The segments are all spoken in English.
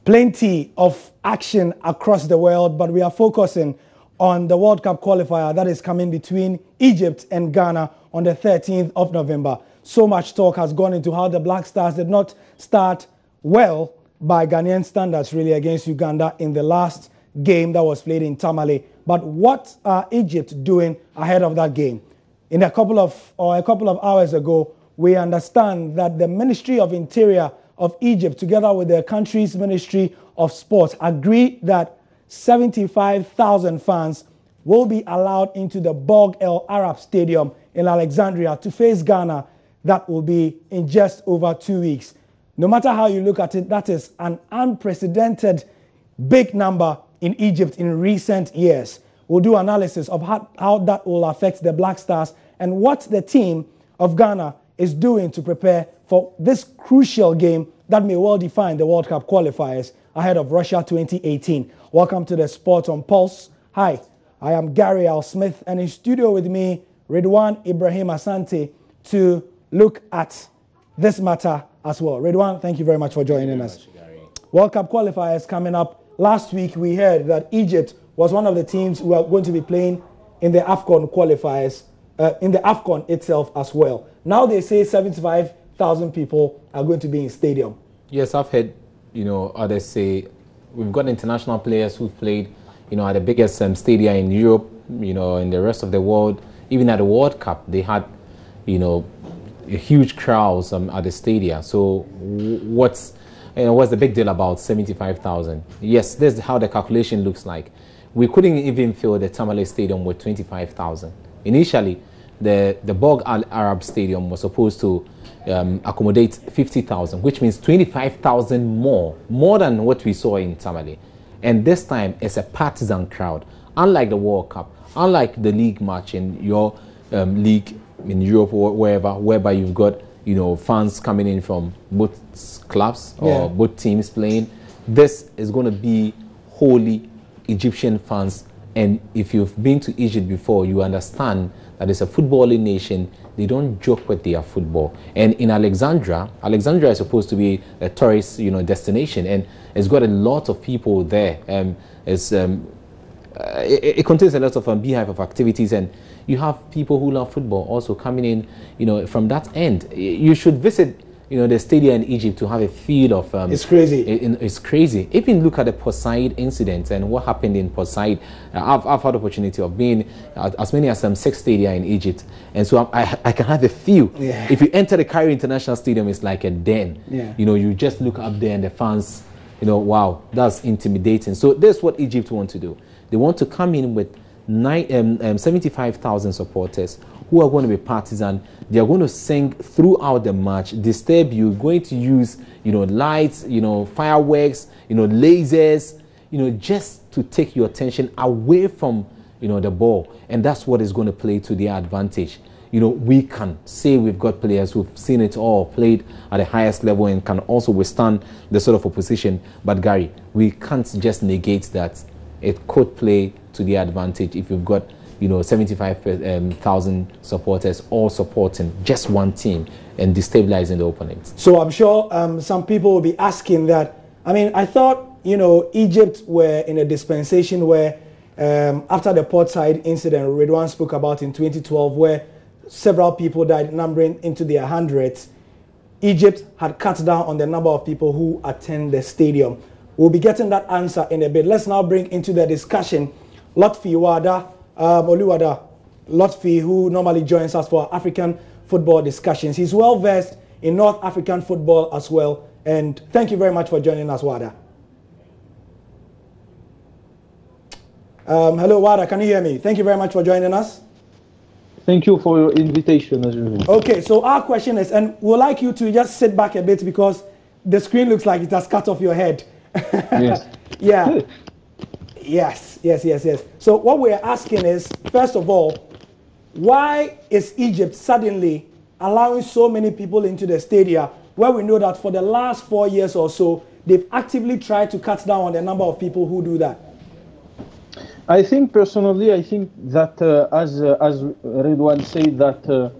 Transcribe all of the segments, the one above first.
Plenty of action across the world, but we are focusing on the World Cup qualifier that is coming between Egypt and Ghana on the 13th of November. So much talk has gone into how the Black Stars did not start well by Ghanaian standards really against Uganda in the last game that was played in Tamale. But what are Egypt doing ahead of that game? In a couple of hours ago, we understand that the Ministry of Interior of Egypt, together with their country's Ministry of Sport, agreed that 75,000 fans will be allowed into the Bog El Arab Stadium in Alexandria to face Ghana. That will be in just over 2 weeks. No matter how you look at it, that is an unprecedented big number in Egypt in recent years. We'll do analysis of how that will affect the Black Stars and what the team of Ghana is doing to prepare for this crucial game that may well define the World Cup qualifiers ahead of Russia 2018. Welcome to the Sport on Pulse. Hi, I am Gary Al Smith, and in studio with me, Ridwan Ibrahim Asante, to look at this matter as well. Ridwan, thank you very much for joining us. World Cup qualifiers coming up. Last week, we heard that Egypt was one of the teams who are going to be playing in the AFCON qualifiers, in the AFCON itself as well. Now they say 75,000 people are going to be in stadium. Yes, I've heard, others say we've got international players who've played, at the biggest stadia in Europe, in the rest of the world. Even at the World Cup, they had, a huge crowds at the stadia. So what's the big deal about 75,000? Yes, this is how the calculation looks like. We couldn't even fill the Tamale Stadium with 25,000. Initially, the Bog Al Arab Stadium was supposed to accommodate 50,000, which means 25,000 more than what we saw in Tamale. And this time, it's a partisan crowd. Unlike the World Cup, unlike the league match in your league in Europe or wherever, whereby you've got fans coming in from both clubs or both teams playing, this is going to be wholly Egyptian fans. And if you've been to Egypt before, you understand that it's a footballing nation. They don't joke with their football. And in Alexandria is supposed to be a tourist, destination, and it's got a lot of people there. It contains a lot of beehive of activities, and you have people who love football also coming in, from that end. You should visit, the stadium in Egypt to have a feel of... it's crazy. It's crazy. Even look at the Port Said incident and what happened in Port Said. I've had the opportunity of being at as many as 6 stadia in Egypt. And so I can have a feel. Yeah. If you enter the Cairo International Stadium, it's like a den. Yeah. You just look up there and the fans, wow, that's intimidating. So that's what Egypt want to do. They want to come in with 75,000 supporters who are going to be partisan. They are going to sing throughout the match, disturb you, going to use, lights, fireworks, lasers, just to take your attention away from, the ball. And that's what is going to play to their advantage. We can say we've got players who've seen it all, played at the highest level and can also withstand the sort of opposition. But Gary, we can't just negate that it could play to their advantage if you've got 75,000 supporters all supporting just one team and destabilizing the opponent. So I'm sure some people will be asking that. I mean, I thought, Egypt were in a dispensation where after the Port Said incident Ridwan spoke about in 2012, where several people died, numbering into their hundreds, Egypt had cut down on the number of people who attend the stadium. We'll be getting that answer in a bit. Let's now bring into the discussion Lotfi Oluwada Lotfi, who normally joins us for African football discussions. He's well versed in North African football as well. And thank you very much for joining us, Wada. Hello, Wada. Can you hear me? Thank you very much for joining us. Thank you for your invitation, as usual. Okay, so our question is, and we'd like you to just sit back a bit because the screen looks like it has cut off your head. Yes. Yeah. Yes. So what we're asking is, first of all, why is Egypt suddenly allowing so many people into the stadia where we know that for the last 4 years or so, they've actively tried to cut down on the number of people who do that? I think personally, that as Ridwan said, that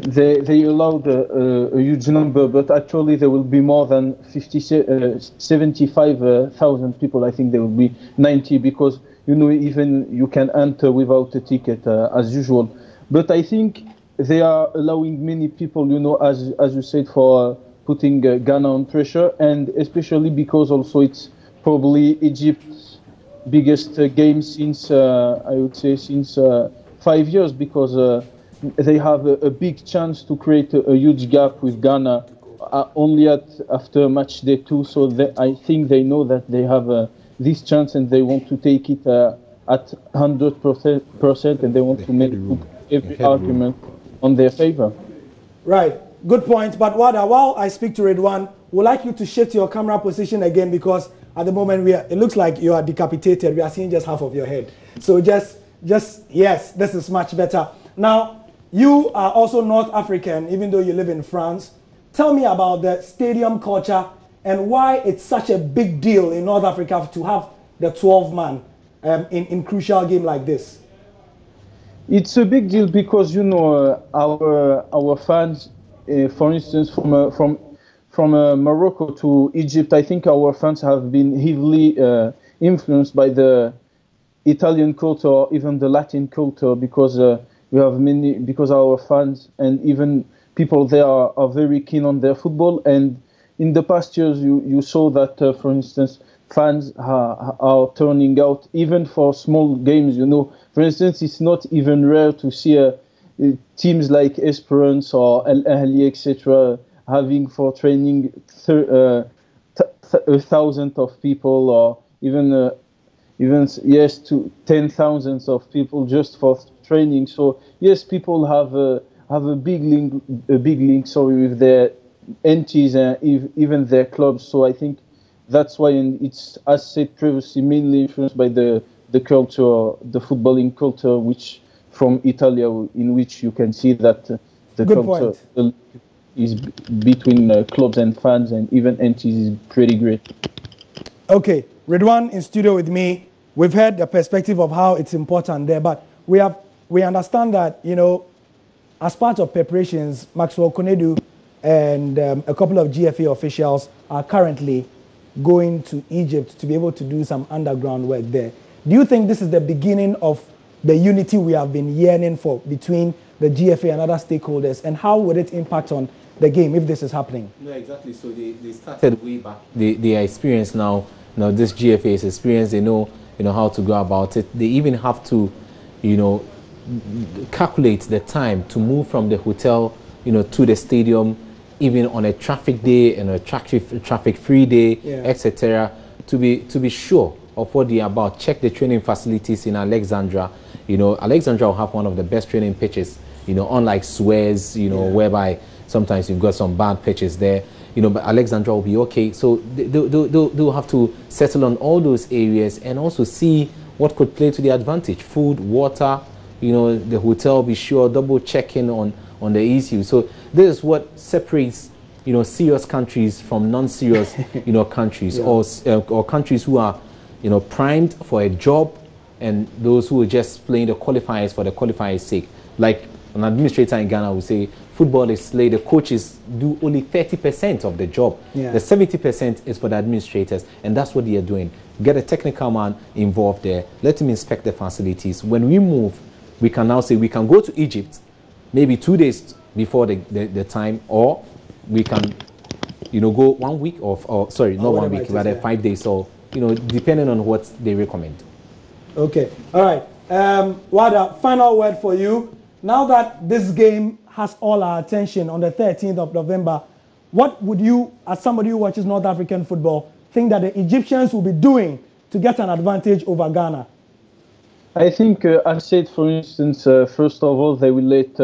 they allowed a huge number, but actually there will be more than 75,000 people. I think there will be 90 because even you can enter without a ticket as usual. But I think they are allowing many people, as you said, for putting Ghana on pressure, and especially because also it's probably Egypt's biggest game since I would say since 5 years, because they have a big chance to create a huge gap with Ghana only after match day 2. So I think they know that they have this chance and they want to take it at 100%, and they want to make every argument on their favor. Right. Good point. But Wada, while I speak to Redwan, would like you to shift your camera position again, because at the moment it looks like you are decapitated. We are seeing just half of your head. So just yes, this is much better. Now, you are also North African, even though you live in France. Tell me about the stadium culture and why it's such a big deal in North Africa to have the 12-man in crucial game like this. It's a big deal because our fans, for instance, from Morocco to Egypt, I think our fans have been heavily influenced by the Italian culture or even the Latin culture, because we have because our fans and even people there are very keen on their football. And in the past years, you saw that, for instance, fans are turning out even for small games. For instance, it's not even rare to see teams like Esperance or Al Ahly, etc., having for training 1,000 of people, or even yes, to 10,000 of people just for training. So yes, people have a big link with their entities and even their clubs. So I think that's why, and it's, as said previously, mainly influenced by the culture, the footballing culture, which from Italy, in which you can see that the Good culture point. is between clubs and fans and even entities is pretty great. Okay, Redwan in studio with me. We've heard the perspective of how it's important there, but we understand that, as part of preparations, Maxwell Konedu and a couple of GFA officials are currently going to Egypt to be able to do some underground work there. Do you think this is the beginning of the unity we have been yearning for between the GFA and other stakeholders, and how would it impact on the game if this is happening? No, exactly. So they started way back. They are experienced now. This GFA is experienced. They know how to go about it. They even have to, calculate the time to move from the hotel, to the stadium, even on a traffic day and a traffic-free day, etc. To be sure of what they are about. Check the training facilities in Alexandria. Alexandria will have one of the best training pitches. Unlike Suez, whereby sometimes you've got some bad pitches there. But Alexandria will be okay. So they'll have to settle on all those areas and also see what could play to their advantage. Food, water, the hotel, be sure, double checking on the issue. So this is what separates, serious countries from non-serious, countries, or countries who are, primed for a job, and those who are just playing the qualifiers for the qualifiers' sake. Like an administrator in Ghana would say, football is slay, the coaches do only 30% of the job. The 70% is for the administrators, and that's what they are doing. Get a technical man involved there, let him inspect the facilities. When we move, we can now say we can go to Egypt maybe 2 days before the time, or we can, go 1 week or sorry, not 1 week, rather 5 days, so, depending on what they recommend. Okay, all right. Wada, final word for you. Now that this game has all our attention on the 13th of November, what would you, as somebody who watches North African football, think that the Egyptians will be doing to get an advantage over Ghana? I think, as said, for instance, first of all, they will let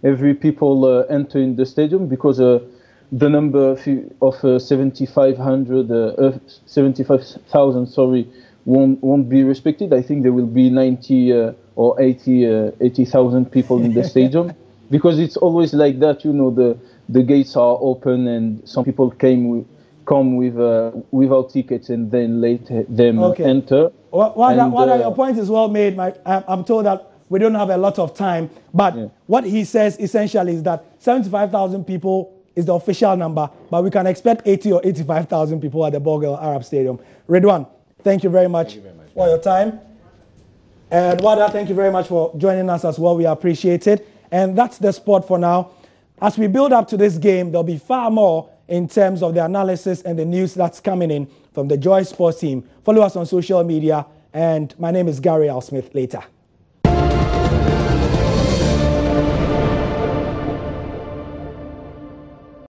every people enter in the stadium, because the number of 75,000, sorry, won't be respected. I think there will be 90 or 80,000 people in the stadium, because it's always like that. The gates are open and some people come without tickets and then let them enter. Wada, your point is well made. I'm told that we don't have a lot of time. But what he says essentially is that 75,000 people is the official number, but we can expect 80 or 85,000 people at the Borgel Arab Stadium. Ridwan, thank you very much for your time. And Wada, thank you very much for joining us as well. We appreciate it. And that's the sport for now. As we build up to this game, there'll be far more in terms of the analysis and the news that's coming in from the Joy Sports team. Follow us on social media. And my name is Gary Al Smith. Later.